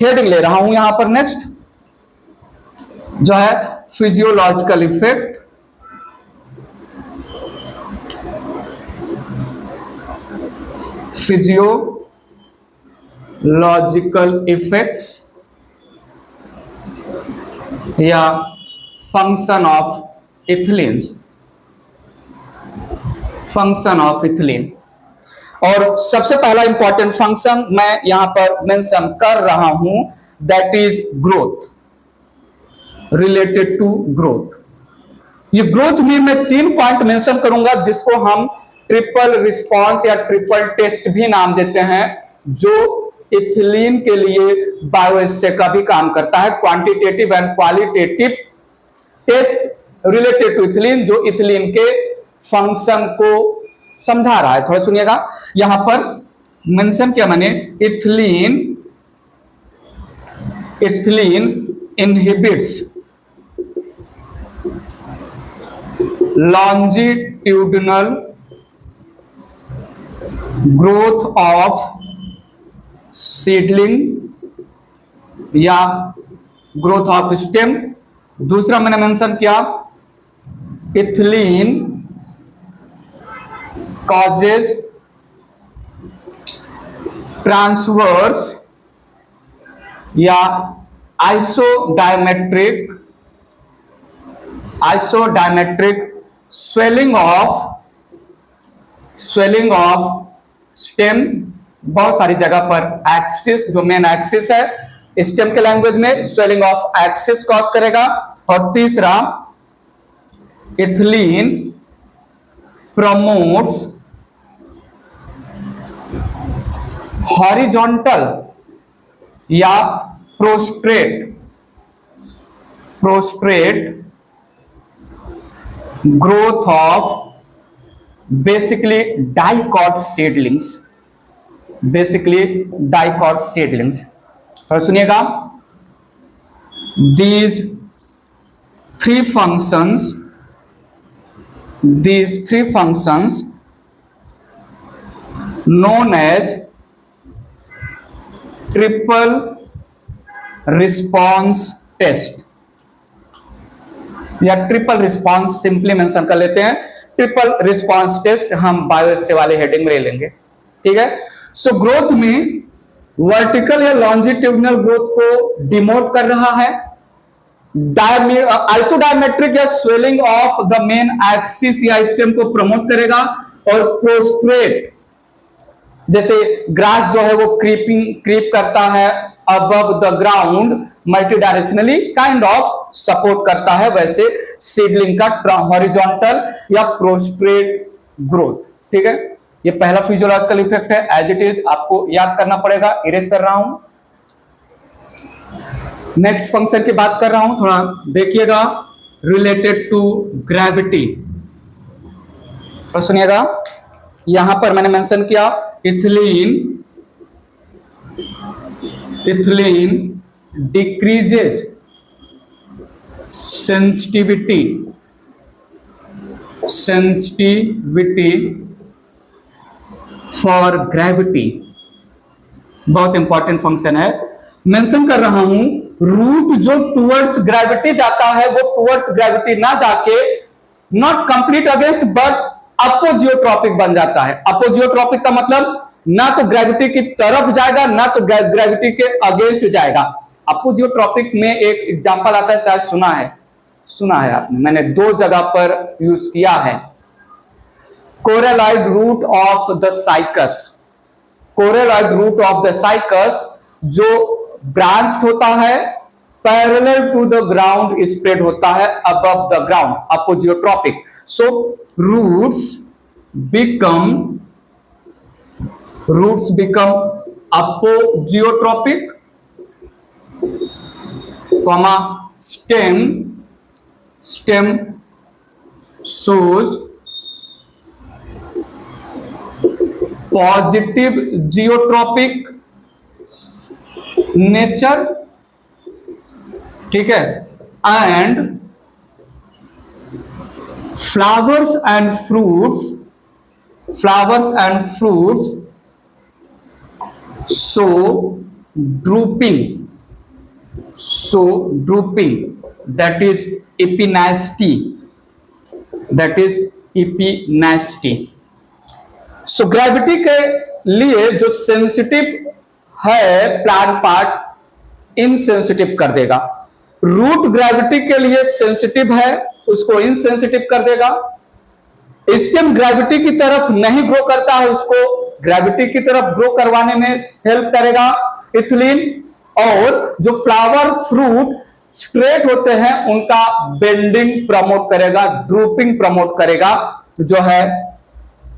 Heading ले रहा हूं यहां पर नेक्स्ट जो है फिजियोलॉजिकल इफेक्ट, फिजियोलॉजिकल इफेक्ट्स या function of ethylenes, function of ethylene. और सबसे पहला इंपॉर्टेंट फंक्शन मैं यहां पर मेंशन कर रहा हूं, that is growth, related to growth. ये ग्रोथ में मैं 3 पॉइंट मेंशन करूंगा जिसको हम ट्रिपल रिस्पॉन्स या ट्रिपल टेस्ट भी नाम देते हैं, जो इथिलीन के लिए बायोएस्से का भी काम करता है। Quantitative and qualitative test related to ethylene, जो इथिलीन के फंक्शन को समझा रहा है। थोड़ा सुनिएगा, यहां पर मेंशन किया मैंने, ethylene inhibits longitudinal growth of seedling या ग्रोथ ऑफ स्टेम। दूसरा मैंने मेंशन किया, इथिलीन causes ट्रांसवर्स या आइसोडायमेट्रिक स्वेलिंग ऑफ स्टेम। बहुत सारी जगह पर एक्सिस, जो मेन एक्सिस है स्टेम के लैंग्वेज में, स्वेलिंग ऑफ एक्सिस कॉज करेगा। और तीसरा, इथिलीन प्रमोट्स हॉरिजॉन्टल या prostrate growth of basically dicot seedlings. और सुनिएगा, these three functions known as triple response test या ट्रिपल रिस्पॉन्स सिंपली मेंशन कर लेते हैं। ट्रिपल रिस्पॉन्स टेस्ट हम बायोएस्से वाले हेडिंग में ले लेंगे, ठीक है। सो ग्रोथ में वर्टिकल या लॉन्जिट्यूडिनल ग्रोथ को डिमोट कर रहा है, आइसोडायमेट्रिक या swelling of the main axis या स्टेम को प्रमोट करेगा, और प्रोस्ट्रेट जैसे ग्रास जो है वो क्रीप करता है above the ground multi directionally, kind of support करता है, वैसे सीडलिंग का हॉरिजॉन्टल या प्रोस्ट्रेट ग्रोथ, ठीक है। ये पहला फिजियोलॉजिकल इफेक्ट है, एज इट इज आपको याद करना पड़ेगा, इरेज कर रहा हूं। नेक्स्ट फंक्शन की बात कर रहा हूं, थोड़ा देखिएगा, रिलेटेड टू ग्रेविटी। तो सुनिएगा, यहां पर मैंने मेंशन किया, ethylene decreases sensitivity for gravity. बहुत इंपॉर्टेंट फंक्शन है, मेंशन कर रहा हूं। रूट जो टुवर्ड्स ग्रेविटी जाता है वो टुवर्ड्स ग्रेविटी ना जाके नॉट कंप्लीट अगेंस्ट बट अपोजियोट्रॉपिक बन जाता है। अपोजियोट्रॉपिक का मतलब ना तो ग्रेविटी की तरफ जाएगा ना तो ग्रेविटी के अगेंस्ट जाएगा। अपोजियोट्रॉपिक में एक एग्जांपल आता है, शायद सुना है आपने, मैंने 2 जगह पर यूज किया है। Coralloid root of the Cycas, coralloid root of the Cycas जो ब्रांच होता है parallel to the ground spread होता है above the ground, apogeotropic. So roots become apogeotropic, stem shows positive geotropic nature, ठीक है, and flowers and fruits show drooping so drooping, that is epinasty, that is epinasty. So gravity के लिए जो sensitive है plant part insensitive कर देगा, root gravity के लिए सेंसिटिव है उसको इनसेंसिटिव कर देगा, स्टेम ग्रेविटी की तरफ नहीं ग्रो करता है उसको ग्रेविटी की तरफ ग्रो करवाने में हेल्प करेगा इथिलीन, और जो फ्लावर फ्रूट स्ट्रेट होते हैं उनका बेंडिंग प्रमोट करेगा, ड्रूपिंग प्रमोट करेगा, जो है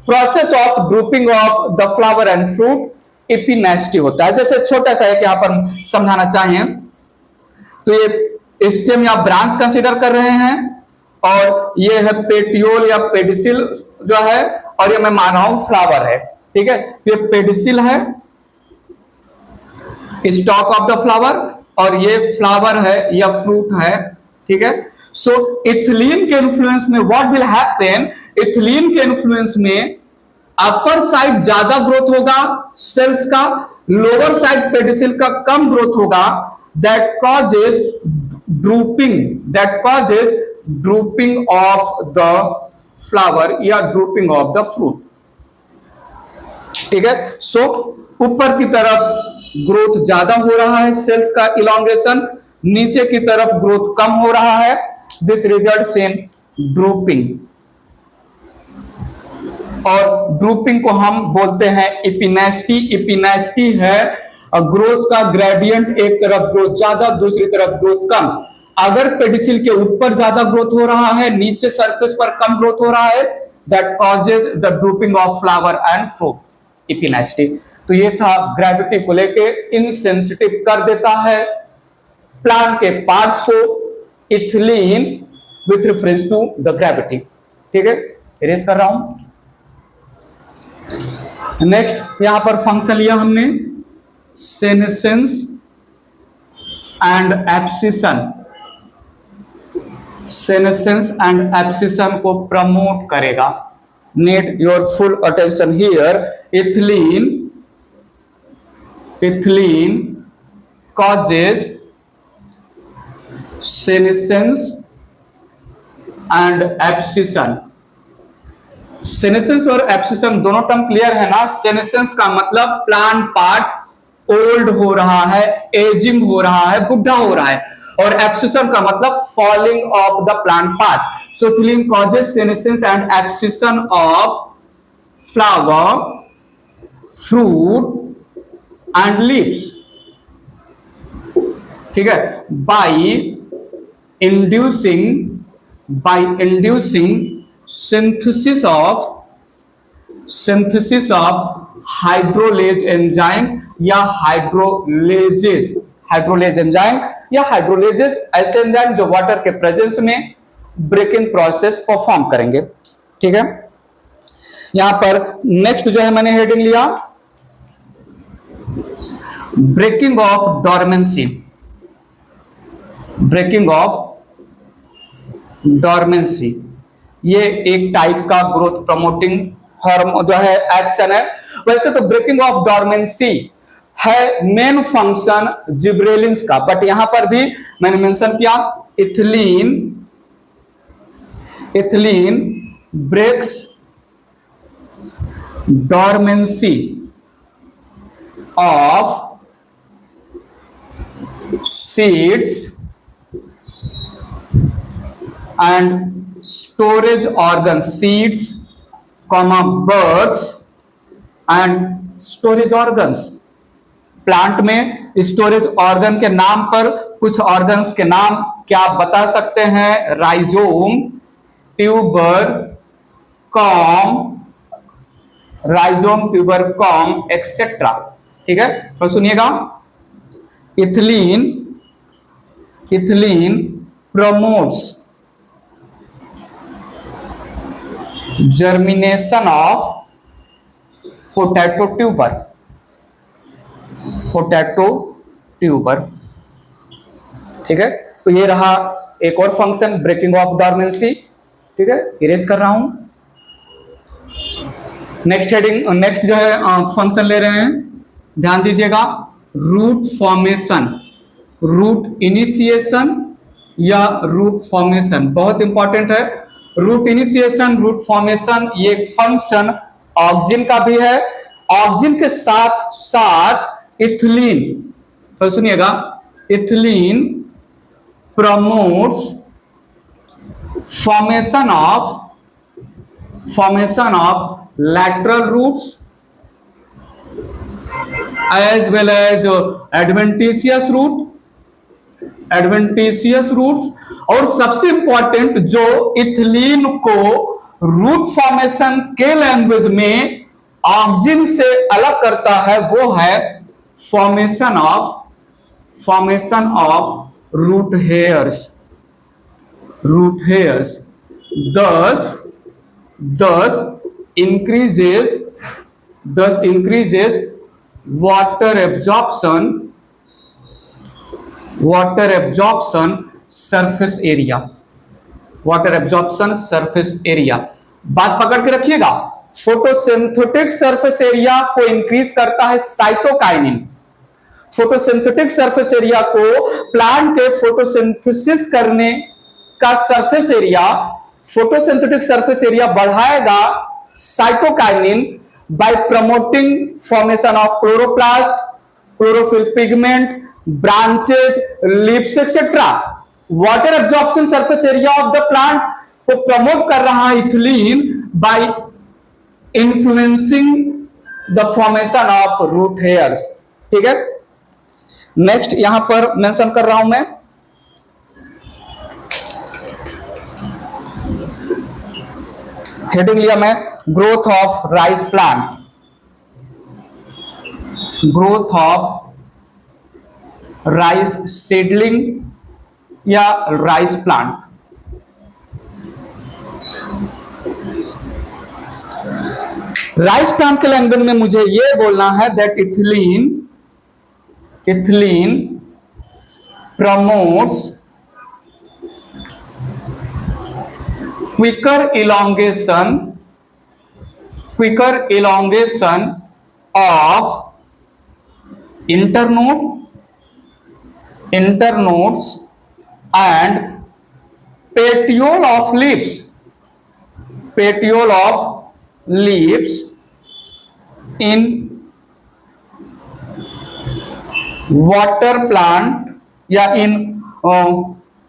process of drooping of the flower and fruit epinasty होता है। जैसे छोटा सा एक यहां पर समझाना चाहें तो ये स्टेम या ब्रांच कंसीडर कर रहे हैं और ये है पेटियोल या पेडिसिल जो है, और ये मैं मान रहा हूं फ्लावर है, ठीक है। तो ये पेडिसिल है, स्टॉक ऑफ द फ्लावर, और ये फ्लावर है या फ्रूट है, ठीक है। सो इथिलीन के इन्फ्लुएंस में व्हाट विल हैपन, इथिलीन के इन्फ्लुएंस में अपर साइड ज्यादा ग्रोथ होगा सेल्स का, लोअर साइड पेडिसिल का कम ग्रोथ होगा, that causes drooping of the flower या ड्रूपिंग ऑफ द फ्रूट, ठीक है। सो ऊपर की तरफ ग्रोथ ज्यादा हो रहा है सेल्स का इलॉन्गेशन, नीचे की तरफ ग्रोथ कम हो रहा है, दिस रिजल्ट्स इन ड्रूपिंग, और ड्रूपिंग को हम बोलते हैं एपिनेस्टी। एपिनेस्टी है ग्रोथ का ग्रेडियंट, एक तरफ ग्रोथ ज्यादा दूसरी तरफ ग्रोथ कम। अगर पेडिसिल के ऊपर ज्यादा ग्रोथ हो रहा है नीचे सरफेस पर कम ग्रोथ हो रहा है, that causes the drooping of flower and fruit, epinasty. तो ये था ग्रेविटी को लेके इनसेंसिटिव कर देता है प्लांट के पार्ट्स को ethylene with reference to the gravity, ठीक है। इरेज कर रहा हूं। नेक्स्ट यहां पर फंक्शन लिया हमने senescence and abscission, senescence and abscission को प्रमोट करेगा। Need your full attention here. Ethylene causes senescence and abscission। Senescence और एब्सिशन दोनों टर्म क्लियर है ना। सेनेसेंस का मतलब प्लांट पार्ट ओल्ड हो रहा है, एजिंग हो रहा है, बुढ़ा हो रहा है, और एब्सिशन का मतलब falling of the plant part. So ethylene causes senescence and abscission of flower, fruit and leaves, ठीक है, by inducing synthesis of hydrolase enzyme या हाइड्रोलेजेज एंजाइम या हाइड्रोलेजेज ऐसे एंजाइम जो वाटर के प्रेजेंस में ब्रेकिंग प्रोसेस परफॉर्म करेंगे, ठीक है। यहां पर नेक्स्ट जो है मैंने हेडिंग लिया breaking of dormancy. Breaking of dormancy ये एक टाइप का ग्रोथ प्रमोटिंग हार्मोन जो है एक्शन है। वैसे तो ब्रेकिंग ऑफ डॉर्मेंसी है मेन फंक्शन जिब्रेलिन्स का, बट यहां पर भी मैंने मेंशन किया ethylene breaks dormancy of seeds and storage organs, seeds, birds and storage organs। Plant में स्टोरेज ऑर्गन के नाम पर कुछ ऑर्गन्स के नाम क्या आप बता सकते हैं? राइजोम, ट्यूबर, कॉम एक्सेट्रा, ठीक है। तो सुनिएगा ethylene promotes germination of potato tuber, ठीक है। तो ये रहा एक और फंक्शन ब्रेकिंग ऑफ डॉर्मेंसी, ठीक है। इरेज कर रहा हूं। नेक्स्ट जो है फंक्शन ले रहे हैं, ध्यान दीजिएगा रूट फॉर्मेशन। रूट इनिशिएशन या रूट फॉर्मेशन, बहुत इंपॉर्टेंट है। रूट इनिशिएशन, रूट फॉर्मेशन, ये फंक्शन ऑक्सिन का भी है। ऑक्सिन के साथ साथ इथिलीन, तो सुनिएगा, ethylene promotes formation of lateral roots as well as adventitious roots। और सबसे इंपॉर्टेंट जो इथिलीन को रूट फॉर्मेशन के लैंग्वेज में ऑक्सिन से अलग करता है वो है formation of root hairs. thus increases water absorption surface area। बात पकड़ के रखिएगा, फोटोसिंथेटिक सरफेस एरिया को इंक्रीज करता है साइटोकाइनिन। फोटोसिंथेटिक सरफेस एरिया को प्लांट के फोटोसिंथेसिस करने का surface area, photosynthetic surface area बढ़ाएगा cytokinin by promoting formation of chloroplast, chlorophyll pigment, branches, leaves etcetera. Water absorption surface area of the plant को promote कर रहा है ethylene by influencing the formation of root hairs. ठीक है, next यहां पर mention कर रहा हूं मैं, हेडिंग लिया मैं growth of rice plant. Growth of rice seedling या राइस प्लांट। राइस प्लांट के लैंग्वेज में मुझे यह बोलना है that ethylene promotes quicker elongation of internodes and petiole of leaves in water plant या in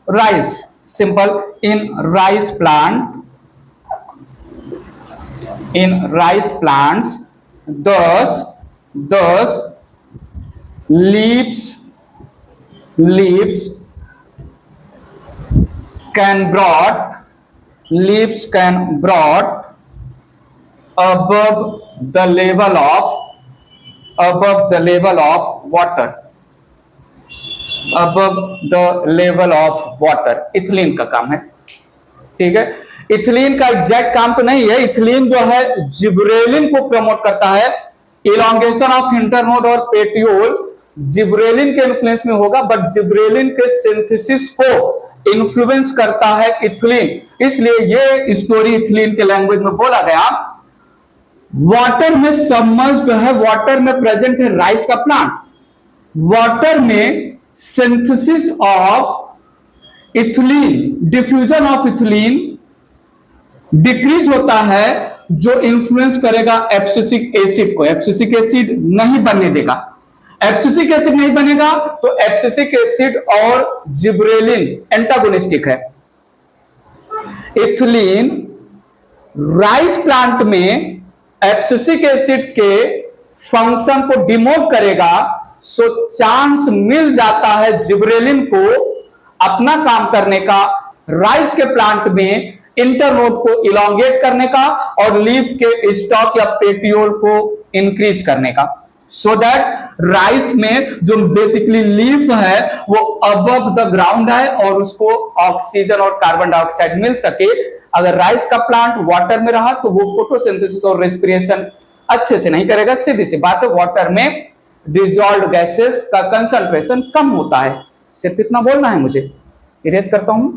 rice, simple, in rice plants, thus leaves can brought above the level of water। Ethylene का काम है। ठीक है, इथिलीन का exact काम तो नहीं है, इथिलीन जो है जिब्रेलिन को प्रमोट करता है। इलॉन्गेशन ऑफ इंटरनोड और पेटियोल जिब्रेलिन के इन्फ्लुएंस में होगा, बट जिब्रेलिन के सिंथेसिस को इन्फ्लुएंस करता है इथिलीन। इसलिए ये स्टोरी इथिलीन के लैंग्वेज में बोला गया। वाटर में सबमर्ज्ड है, वाटर में प्रेजेंट है राइस का प्लांट। वाटर में synthesis of ethylene, diffusion of ethylene decrease होता है, जो इन्फ्लुएंस करेगा एब्सिसिक एसिड को। एब्सिसिक एसिड नहीं बनने देगा। एब्सिसिक एसिड नहीं बनेगा तो एब्सिसिक एसिड और जिब्रेलिन एंटागोनिस्टिक है। इथिलीन राइस प्लांट में एब्सिसिक एसिड के फंक्शन को डिमोट करेगा, सो चांस मिल जाता है जिब्रेलिन को अपना काम करने का, राइस के प्लांट में इंटरनोड को इलॉन्गेट करने का और लीफ के स्टॉक या पेटियोल को इंक्रीज करने का, सो दैट राइस में जो बेसिकली लीफ है वो अबव द ग्राउंड है और उसको ऑक्सीजन और कार्बन डाइऑक्साइड मिल सके। अगर राइस का प्लांट वाटर में रहा तो वो फोटोसिंथेसिस और रेस्पिरेशन अच्छे से नहीं करेगा। सीधी सी बात है, वाटर में डिजॉल्व्ड गैसेस का कंसंट्रेशन कम होता है। सिर्फ इतना बोलना है मुझे। इरेज करता हूं।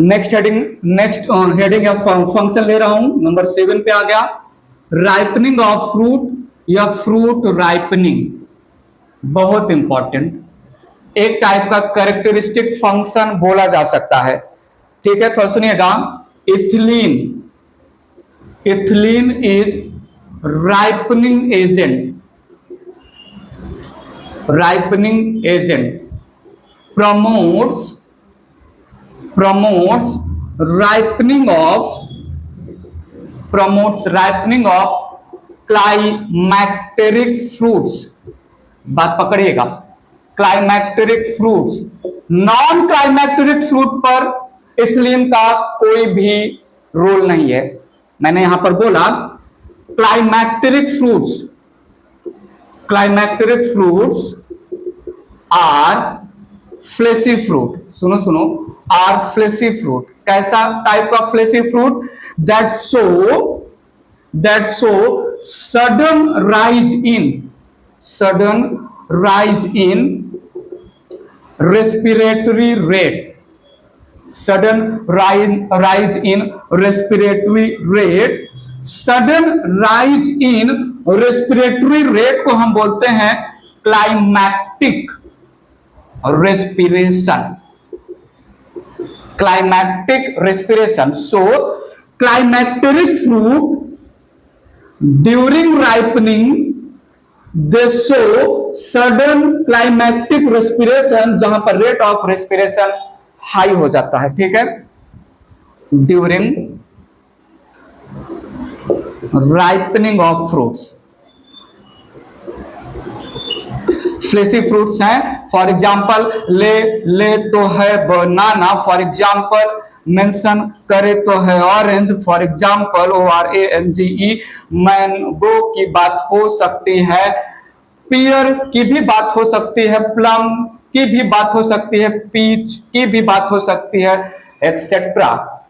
नेक्स्ट हेडिंग या फंक्शन ले रहा हूं, नंबर 7 पे आ गया। राइपनिंग ऑफ फ्रूट या फ्रूट राइपनिंग। बहुत इंपॉर्टेंट एक टाइप का कैरेक्टरिस्टिक फंक्शन बोला जा सकता है। ठीक है, तो सुनिएगा, ethylene, ethylene is ripening agent, ripening agent promotes ripening of climacteric fruits। बात पकड़िएगा, क्लाइमैक्टेरिक फ्रूट्स, नॉन क्लाइमैक्टेरिक फ्रूट पर इथिलीन का कोई भी रोल नहीं है। मैंने यहां पर बोला climacteric fruits, climacteric fruits are fleshy fruit, सुनो सुनो, आर फ्लेशी फ्रूट। कैसा टाइप का fleshy fruit? That show sudden rise in respiratory rate, sudden rise in respiratory rate, sudden rise in respiratory rate को हम बोलते हैं climactic respiration, climactic respiration। So climacteric fruit during ripening they show sudden climactic respiration, जहां पर rate of respiration high हो जाता है। ठीक है, during ripening of fruits, fleshy fruits हैं। फॉर एग्जाम्पल ले तो है बनाना, फॉर एग्जाम्पल मेंशन करे तो है orange, for example ORANGE, mango की बात हो सकती है, पियर की भी बात हो सकती है, प्लम की भी बात हो सकती है, पीच की भी बात हो सकती है, एक्सेट्रा।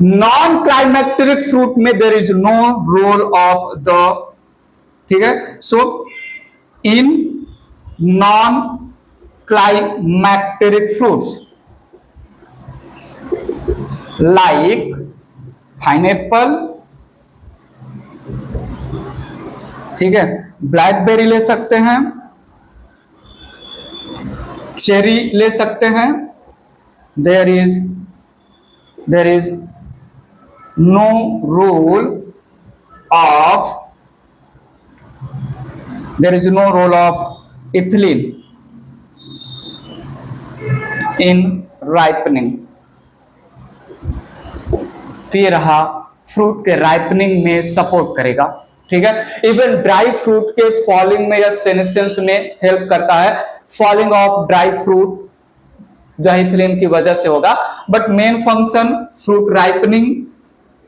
नॉन क्लाइमैक्टेरिक फ्रूट में there is no role of the, ठीक है, सो in non-climacteric fruits like pineapple, ठीक है, ब्लैकबेरी ले सकते हैं, चेरी ले सकते हैं, there is no role of ethylene in ripening। तो ये रहा फ्रूट के राइपनिंग में सपोर्ट करेगा। ठीक है, इवन ड्राई फ्रूट के फॉलिंग में या सेनेसेंस में हेल्प करता है। फॉलिंग ऑफ ड्राई फ्रूट जो इथिलीन की वजह से होगा, but main function fruit ripening.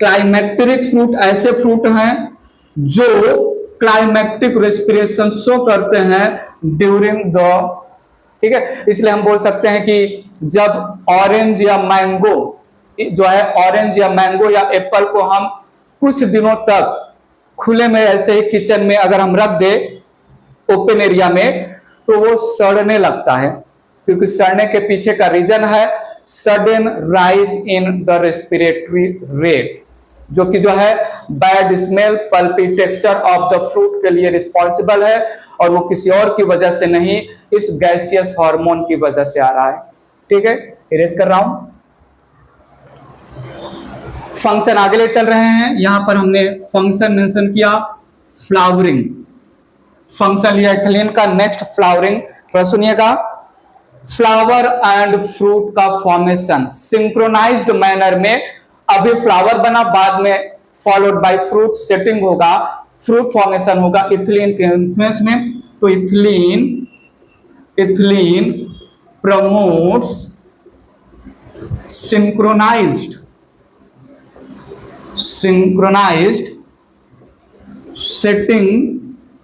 Climacteric fruit ऐसे फ्रूट हैं जो क्लाइमैक्टिक रेस्पिरेशन शो करते हैं ड्यूरिंग द, ठीक है, इसलिए हम बोल सकते हैं कि जब ऑरेंज या मैंगो जो है, ऑरेंज या मैंगो या एप्पल को हम कुछ दिनों तक खुले में ऐसे ही किचन में अगर हम रख दे ओपन एरिया में, तो वो सड़ने लगता है, क्योंकि सड़ने के पीछे का रीजन है sudden rise in the respiratory rate, जो कि जो है bad smell, pulpy texture of the fruit के लिए रिस्पॉन्सिबल है, और वो किसी और की वजह से नहीं, इस गैसियस हार्मोन की वजह से आ रहा है। ठीक है, इरेज कर रहा हूं। फंक्शन आगे ले चल रहे हैं। यहां पर हमने फंक्शन मेंशन किया, फ्लावरिंग फंक्शन लिया इथिलीन का। नेक्स्ट फ्लावरिंग, तो सुनिएगा, फ्लावर एंड फ्रूट का फॉर्मेशन सिंक्रोनाइज्ड मैनर में, अभी फ्लावर बना, बाद में फॉलोड बाय फ्रूट सेटिंग होगा, फ्रूट फॉर्मेशन होगा इथिलीन के इन्फ्लुएंस में। तो इथिलीन प्रमोट्स सिंक्रोनाइज्ड सेटिंग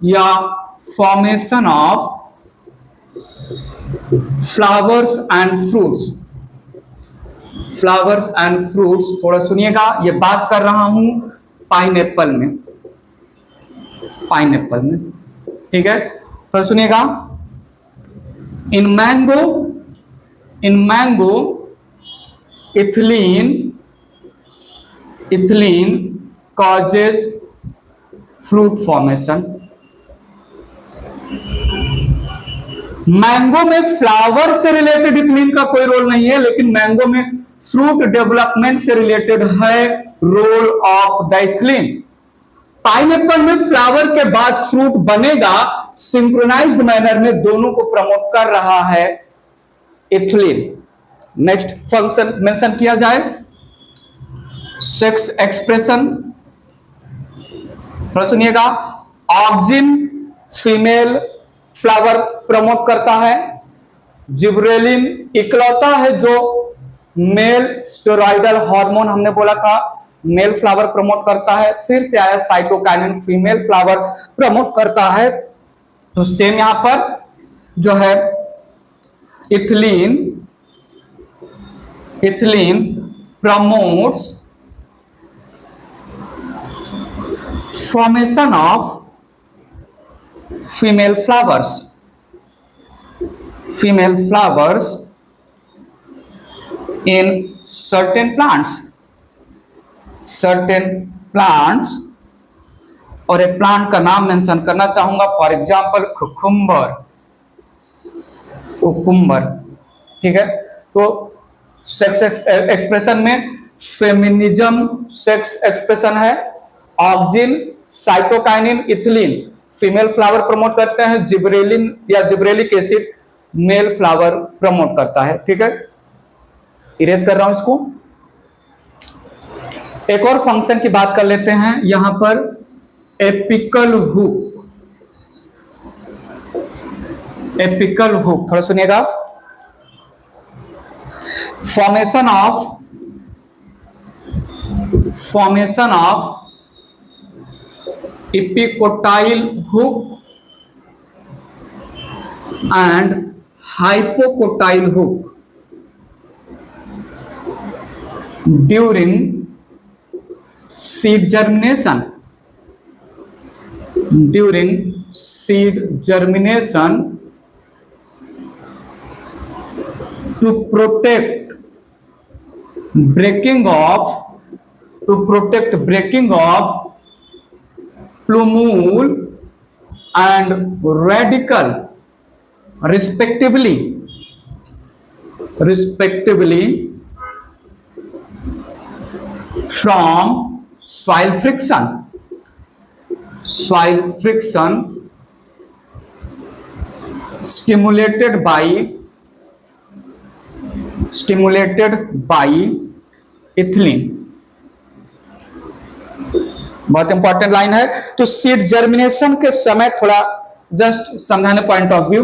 या formation of flowers and fruits. Flowers and fruits, थोड़ा सुनिएगा, ये बात कर रहा हूं पाइनएप्पल में, ठीक है, तो सुनिएगा, in mango ethylene causes fruit formation, mango में फ्लावर से रिलेटेड इथिलीन का कोई रोल नहीं है, लेकिन मैंगो में फ्रूट डेवलपमेंट से रिलेटेड है role of the ethylene. Pineapple में फ्लावर के बाद फ्रूट बनेगा, सिंक्रोनाइज्ड मैनर में दोनों को प्रमोट कर रहा है इथिलीन। नेक्स्ट फंक्शन मेंशन किया जाए, सेक्स एक्सप्रेशन। थोड़ा सुनिएगा, ऑक्सिन फीमेल फ्लावर प्रमोट करता है, जिब्रेलिन इकलौता है जो मेल स्टेरॉइडल हार्मोन हमने बोला था मेल फ्लावर प्रमोट करता है। फिर से आया साइटोकाइनिन फीमेल फ्लावर प्रमोट करता है। तो सेम यहां पर जो है ethylene promotes formation of female flowers in certain plants और एक प्लांट का नाम मेंशन करना चाहूंगा, फॉर एग्जांपल कुकुम्बर। ठीक है, तो सेक्स एक्सप्रेशन में फेमिनिज्म सेक्स एक्सप्रेशन है, auxin cytokinin ethylene female flower promote करते हैं, जिब्रेलिन या gibberellic acid male flower promote करता है। ठीक है, इरेज कर रहा हूं इसको। एक और फंक्शन की बात कर लेते हैं, यहां पर एपिकल हुक थोड़ा सुनिएगा। Formation of epicotyl hook and hypocotyl hook during seed germination to protect breaking of plumule and radical respectively from soil friction stimulated by ethylene. बहुत इंपॉर्टेंट लाइन है। तो सीड जर्मिनेशन के समय थोड़ा जस्ट समझाने point of view,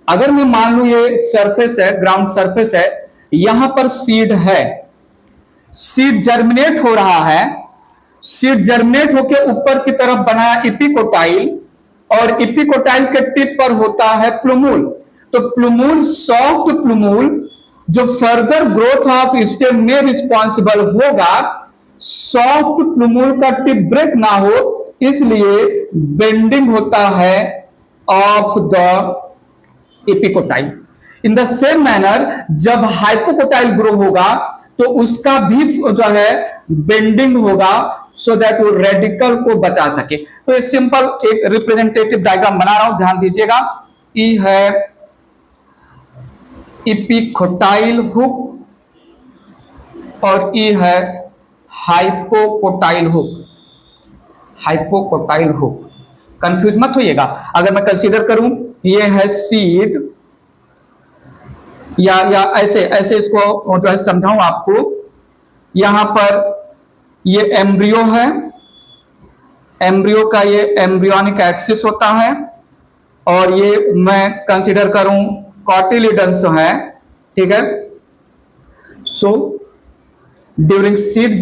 अगर मैं मान लू ये सरफेस है, ग्राउंड सरफेस है, यहां पर सीड है, सीड जर्मिनेट हो रहा है, सीड जर्मिनेट होकर ऊपर की तरफ बनाया इपिकोटाइल, और इपिकोटाइल के टिप पर होता है प्लूमूल। तो प्लूमूल सॉफ्ट प्लूमूल जो फर्दर ग्रोथ ऑफ स्टेम में रिस्पॉन्सिबल होगा, सॉफ्ट प्लूमूल का टिप ब्रेक ना हो इसलिए बेंडिंग होता है of the epicotyl. In the same manner जब हाइपोकोटाइल ग्रो होगा तो उसका भी जो है बेंडिंग होगा, सो दैट वो रेडिकल को बचा सके। तो ये सिंपल एक रिप्रेजेंटेटिव डायग्राम बना रहा हूं, ध्यान दीजिएगा। ई है एपिकोटाइल हुक और ई है हाइपोकोटाइल हुक। कंफ्यूज मत होइएगा। अगर मैं कंसीडर करूं ये है सीड, या ऐसे इसको जो है समझाऊं आपको, यहां पर ये एम्ब्रियो है, एम्ब्रियो का ये एम्ब्रियोनिक एक्सिस होता है, और ये मैं कंसीडर करूं कॉटिलिडन्स है। ठीक है, सो ड्यूरिंग सीड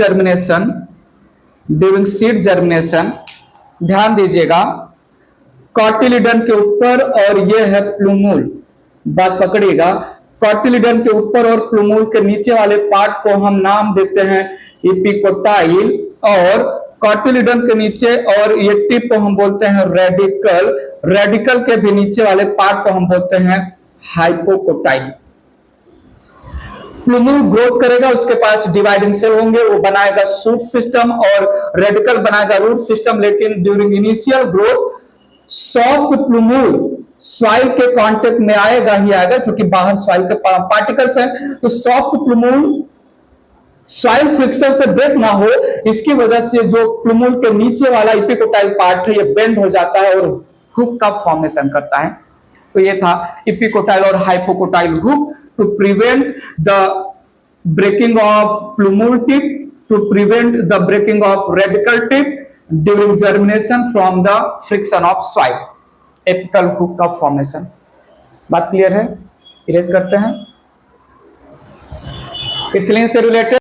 जर्मिनेशन ध्यान दीजिएगा, कॉटिलिडन के ऊपर और ये है प्लूमूल, बात पकड़िएगा। कॉटिलिडन के ऊपर और प्लूमूल के नीचे वाले पार्ट को हम नाम देते हैं एपिकोटाइल, और कॉटिलिडन के नीचे और ये टिप को हम बोलते हैं रेडिकल, रेडिकल के भी नीचे वाले पार्ट को हम बोलते हैं हाइपोकोटाइल। प्लूमूल ग्रोथ करेगा, उसके पास डिवाइडिंग सेल होंगे, वो बनाएगा शूट सिस्टम और रेडिकल बनाएगा रूट सिस्टम। लेकिन during initial growth soft soil के कांटेक्ट में आएगा ही आएगा, क्योंकि बाहर सॉइल के पार्टिकल्स हैं। तो सॉफ्ट प्लूमूल सॉइल फ्रिक्शन से ब्रेक ना हो, इसकी वजह से जो प्लूमूल के नीचे वाला इपिकोटाइल पार्ट है ये बेंड हो जाता है और हुक का फॉर्मेशन करता है। तो ये था इपिकोटाइल और hypocotyl hook to prevent the breaking of plumule tip, to prevent the breaking of radicle tip during germination from the friction of soil, apical hook का फॉर्मेशन। बात क्लियर है? इरेज करते हैं। इथिलीन से रिलेटेड